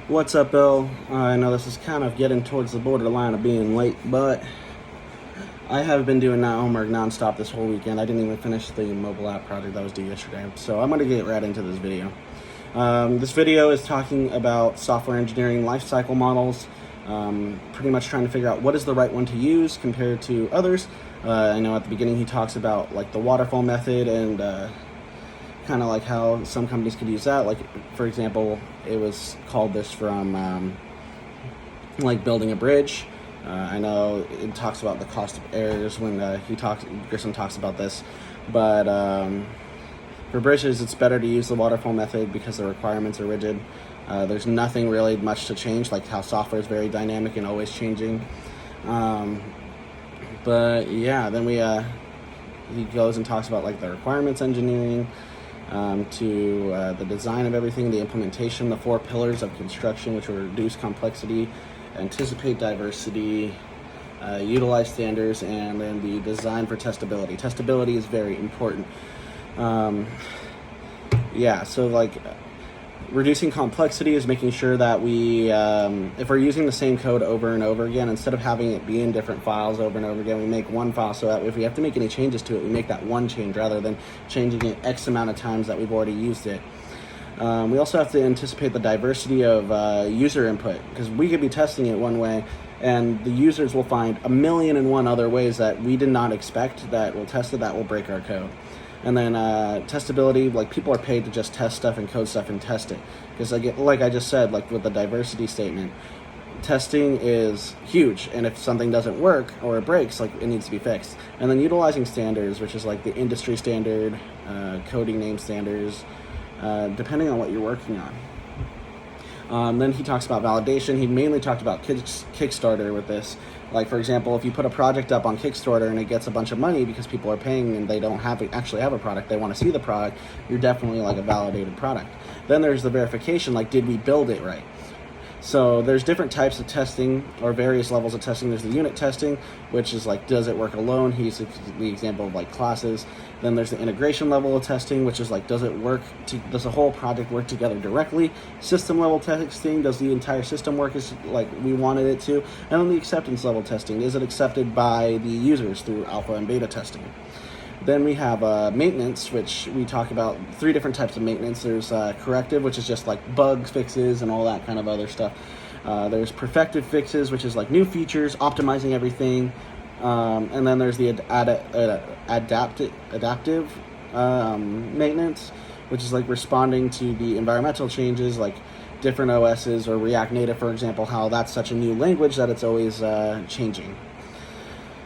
What's up, Bill? I know this is kind of getting towards the borderline of being late, but I have been doing that homework nonstop this whole weekend. I didn't even finish the mobile app project that was due yesterday, so I'm going to get right into this video. This video is talking about software engineering lifecycle models, pretty much trying to figure out what is the right one to use compared to others. I know at the beginning he talks about like the waterfall method and kind of like how some companies could use that. Like, for example, it was called this from like building a bridge. I know it talks about the cost of errors when Grissom talks about this, but for bridges, it's better to use the waterfall method because the requirements are rigid. There's nothing really much to change, like how software is very dynamic and always changing. But yeah, then he goes and talks about like the requirements engineering, to the design of everything, the implementation, the 4 pillars of construction, which will reduce complexity, anticipate diversity, utilize standards, and then the design for testability. Testability is very important. So like reducing complexity is making sure that we, if we're using the same code over and over again, instead of having it be in different files over and over again, we make one file so that if we have to make any changes to it, we make that one change rather than changing it X amount of times that we've already used it. We also have to anticipate the diversity of user input, because we could be testing it one way and the users will find 1,000,001 other ways that we did not expect that will test it, that will break our code. And then testability, like people are paid to just test stuff and code stuff and test it. Because like I just said, like with the diversity statement, testing is huge. And if something doesn't work or it breaks, like it needs to be fixed. And then utilizing standards, which is like the industry standard, coding name standards, depending on what you're working on. Then he talks about validation. He mainly talked about Kickstarter with this. Like, for example, if you put a project up on Kickstarter and it gets a bunch of money because people are paying and they don't actually have a product, they want to see the product, you're definitely like a validated product. Then there's the verification, like, did we build it right? So there's different types of testing, or various levels of testing. There's the unit testing, which is like, does it work alone? He's the example of like classes. Then there's the integration level of testing, which is like, does the whole project work together directly? System level testing, does the entire system work as like we wanted it to? And then the acceptance level testing, is it accepted by the users through alpha and beta testing? Then we have maintenance, which we talk about 3 different types of maintenance. There's corrective, which is just like bugs, fixes, and all that kind of other stuff. There's perfective fixes, which is like new features, optimizing everything. And then there's the adaptive maintenance, which is like responding to the environmental changes, like different OSs or React Native, for example, how that's such a new language that it's always changing.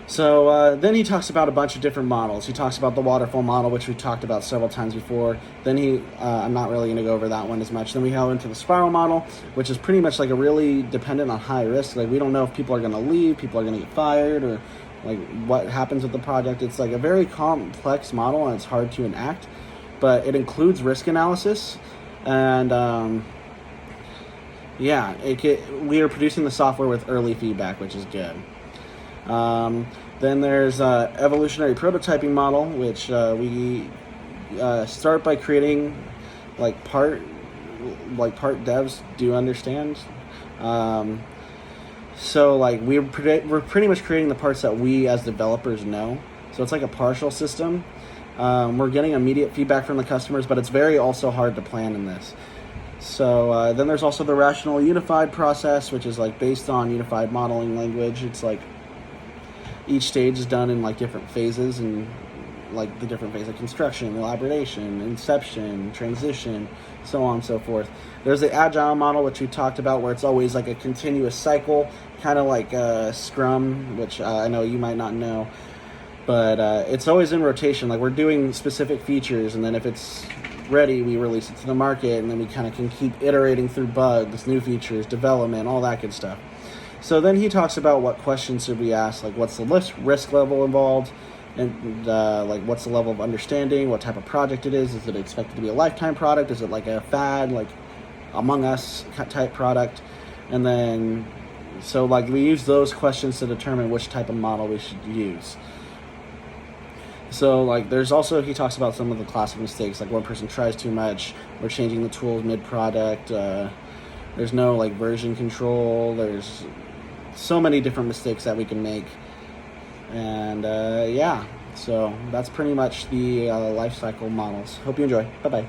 So then he talks about a bunch of different models. He talks about the waterfall model, which we talked about several times before. Then I'm not really going to go over that one as much. Then we go into the spiral model, which is pretty much like a really dependent on high risk. Like, we don't know if people are going to leave, people are going to get fired, or like what happens with the project. It's like a very complex model and it's hard to enact, but it includes risk analysis. And we are producing the software with early feedback, which is good. Then there's evolutionary prototyping model, which we start by creating like part devs do understand. So like we're pretty much creating the parts that we as developers know. So it's like a partial system. We're getting immediate feedback from the customers, but it's very also hard to plan in this. So then there's also the rational unified process, which is like based on unified modeling language. It's like each stage is done in like different phases, and like the different phases of construction, elaboration, inception, transition, so on and so forth. There's the agile model, which we talked about, where it's always like a continuous cycle, kind of like Scrum, which I know you might not know, but it's always in rotation. Like, we're doing specific features, and then if it's ready, we release it to the market, and then we kind of can keep iterating through bugs, new features, development, all that good stuff. So then he talks about what questions should we ask, like what's the risk level involved, and like what's the level of understanding, what type of project it is it expected to be a lifetime product, is it like a fad, like Among Us type product? And then, so like we use those questions to determine which type of model we should use. So like there's also, he talks about some of the classic mistakes, like one person tries too much, or changing the tools mid-product, There's no like version control. There's so many different mistakes that we can make. And yeah, so that's pretty much the life cycle models. Hope you enjoy. Bye-bye.